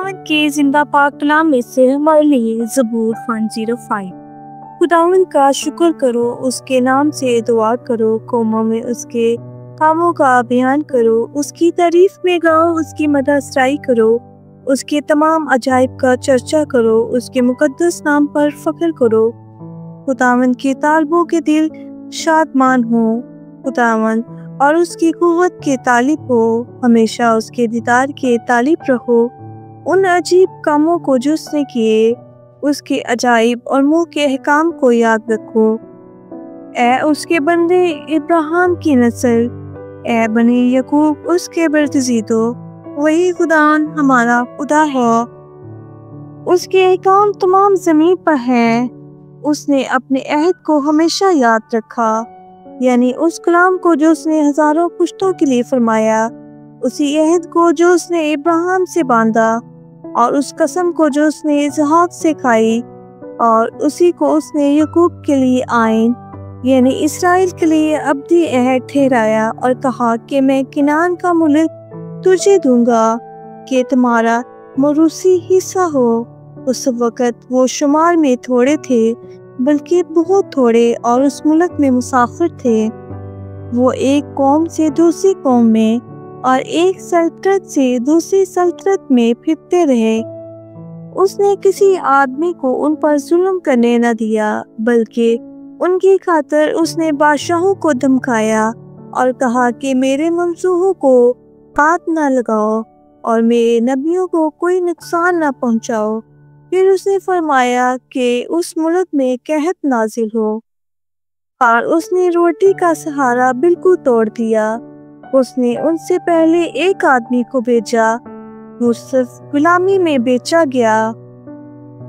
خداوند کے زندہ پاک کلام میں سے ہمارے لیے زبور 105۔ خداوند کا شکر کرو، اس کے نام سے دعا کرو، قوموں میں اس کے کاموں کا بیان کرو، اس کی تعریف میں گاؤ، اس کی مدح سرائی کرو، اس کے تمام عجائب کا چرچا کرو، اس کے مقدس نام پر فخر کرو۔ خداوند کے طالبوں کے دل شادمان ہوں، خداوند اور اس کی قوت کے طالب ہو، ہمیشہ اس کے دیدار کے طالب رہو۔ ان عجیب کاموں کو جو اس نے کیے، اس کے عجائب اور منہ کے احکام کو یاد رکھو۔ اے اس کے بندے ابراہیم کی نسل، اے بنی یعقوب اس کے برگزیدو، وہی خداوند ہمارا خدا ہے، اس کے احکام تمام زمین پر ہیں۔ اس نے اپنے عہد کو ہمیشہ یاد رکھا، یعنی اس کلام کو جو اس نے ہزاروں پشتوں کے لیے فرمایا، اسی عہد کو جو اس نے ابراہیم سے باندھا، اور اس قسم کو جو اس نے اسحاق سے کھائی، اور اسی کو اس نے یعقوب کے لیے آئین یعنی اسرائیل کے لیے ابدی عہد ٹھہرایا، اور کہا کہ میں کنعان کا ملک تجھے دوں گا کہ تمہارا موروثی حصہ ہو۔ اس وقت وہ شمار میں تھوڑے تھے، بلکہ بہت تھوڑے، اور اس ملک میں مسافر تھے۔ وہ ایک قوم سے دوسری قوم میں اور ایک سلطنت سے دوسری سلطنت میں پھرتے رہے۔ اس نے کسی آدمی کو ان پر ظلم کرنے نہ دیا، بلکہ ان کی خاطر اس نے بادشاہوں کو دھمکایا اور کہا کہ میرے منصوبوں کو ہاتھ نہ لگاؤ اور میرے نبیوں کو کوئی نقصان نہ پہنچاؤ۔ پھر اس نے فرمایا کہ اس ملک میں قحط نازل ہو، اور اس نے روٹی کا سہارا بالکل توڑ دیا۔ اس نے ان سے پہلے ایک آدمی کو بھیجا، یوسف غلامی میں بیچا گیا۔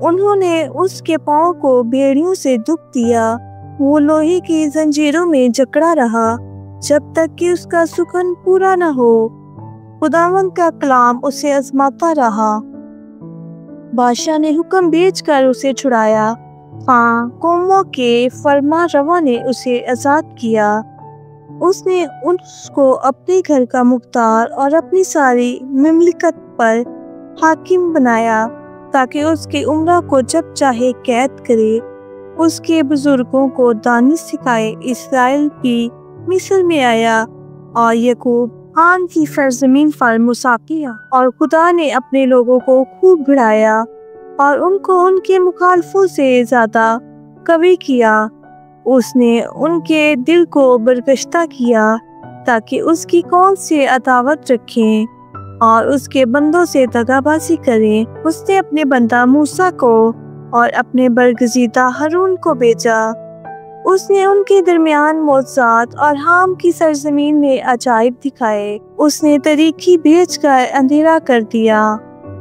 انہوں نے اس کے پاؤں کو بیڑیوں سے دب دیا، وہ لوہے کی زنجیروں میں جکڑا رہا جب تک کہ اس کا سکن پورا نہ ہو۔ خداوند کا کلام اسے آزماتا رہا، بادشاہ نے حکم بھیج کر اسے چھڑایا، ہاں قوموں کے فرما روا نے اسے آزاد کیا۔ اس نے اس کو اپنے گھر کا مختار اور اپنی ساری مملکت پر حاکم بنایا، تاکہ اس کے امراء کو جب چاہے قید کرے، اس کے بزرگوں کو دانش سکھائے۔ اسرائیل بھی مصر میں آیا اور یعقوب خان کی سرزمین پر مساکیا، اور خدا نے اپنے لوگوں کو خوب بڑھایا اور ان کو ان کے مخالفوں سے زیادہ قوی کیا۔ اس نے ان کے دل کو برگشتہ کیا تاکہ اس کی قوم سے عداوت رکھیں اور اس کے بندوں سے دغا بازی کریں۔ اس نے اپنے بندہ موسیٰ کو اور اپنے برگزیدہ ہارون کو بھیجا۔ اس نے ان کے درمیان معجزات اور حام کی سرزمین میں عجائب دکھائے۔ اس نے تاریکی بھیج کر اندھیرا کر دیا،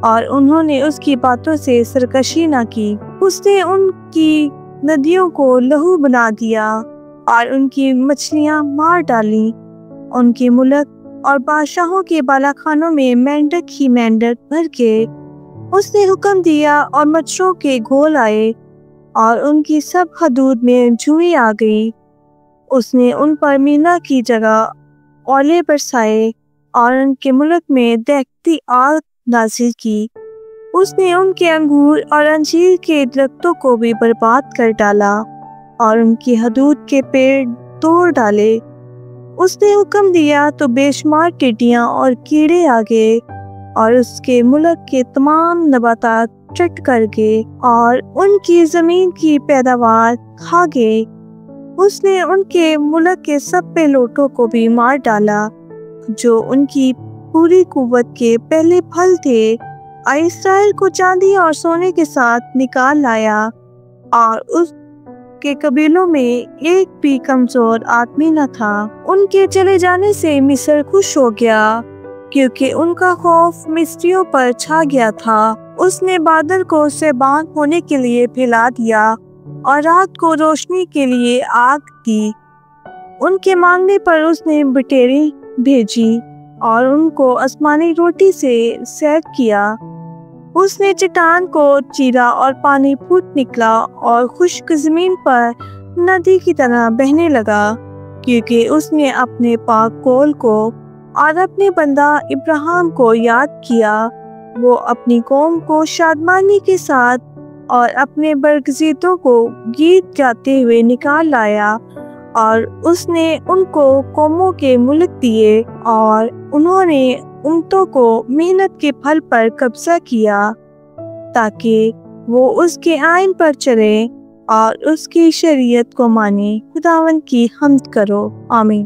اور انہوں نے اس کی باتوں سے سرکشی نہ کی۔ اس نے ان کی ندیوں کو لہو بنا دیا اور ان کی مچھلیاں مار ڈالیں۔ ان کے ملک اور بادشاہوں کے بالا خانوں میں مینڈک ہی مینڈک بھر گئے۔ اس نے حکم دیا اور مچھروں کے گھول آئے، اور ان کی سب حدود میں جوئیں آ گئی۔ اس نے ان پر مینا کی جگہ اولے برسائے اور ان کے ملک میں دہکتی آگ نازل کی۔ اس نے ان کے انگور اور انجیر کے درختوں کو بھی برباد کر ڈالا اور ان کی حدود کے پیڑ توڑ ڈالے۔ اس نے حکم دیا تو بے شمار ٹڈیاں اور کیڑے آ گئے اور اس کے ملک کے تمام نباتات چٹ کر گئے اور ان کی زمین کی پیداوار کھا گئے۔ اس نے ان کے ملک کے سب پہلوٹوں کو بھی مار ڈالا جو ان کی پوری قوت کے پہلے پھل تھے، اور اسرائیل کو چاندی اور سونے کے ساتھ نکال لایا، اور اس کے قبیلوں میں ایک بھی کمزور آدمی نہ تھا۔ ان کے چلے جانے سے مصر خوش ہو گیا، کیونکہ ان کا خوف مصریوں پر چھا گیا تھا۔ اس نے بادل کو سیبان ہونے کے لیے پھیلا دیا اور رات کو روشنی کے لیے آگ دی۔ ان کے مانگنے پر اس نے بٹیریں بھیجی اور ان کو آسمانی روٹی سے سیر کیا۔ اس نے چٹان کو چیرا اور پانی پھوٹ نکلا اور خشک زمین پر ندی کی طرح بہنے لگا، کیونکہ اس نے اپنے پاک قول کو اور اپنے بندہ ابراہیم کو یاد کیا، وہ اپنی قوم کو شادمانی کے ساتھ اور اپنے برگزیدوں کو گیت گاتے ہوئے نکال لایا، اور اس نے ان کو قوموں کے ملک دیے، اور انہوں نے امتوں کو محنت کے پھل پر قبضہ کیا، تاکہ وہ اس کے آئین پر چلے اور اس کی شریعت کو مانے۔ خداوند کی حمد کرو، آمین۔